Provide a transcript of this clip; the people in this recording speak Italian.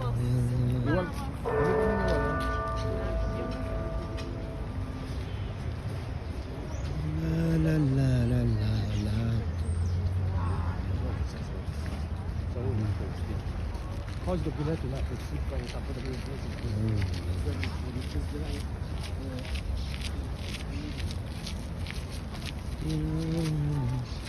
Iwan. La la la la la. Chodź do biletu na to szybko, nie tam potem Mm.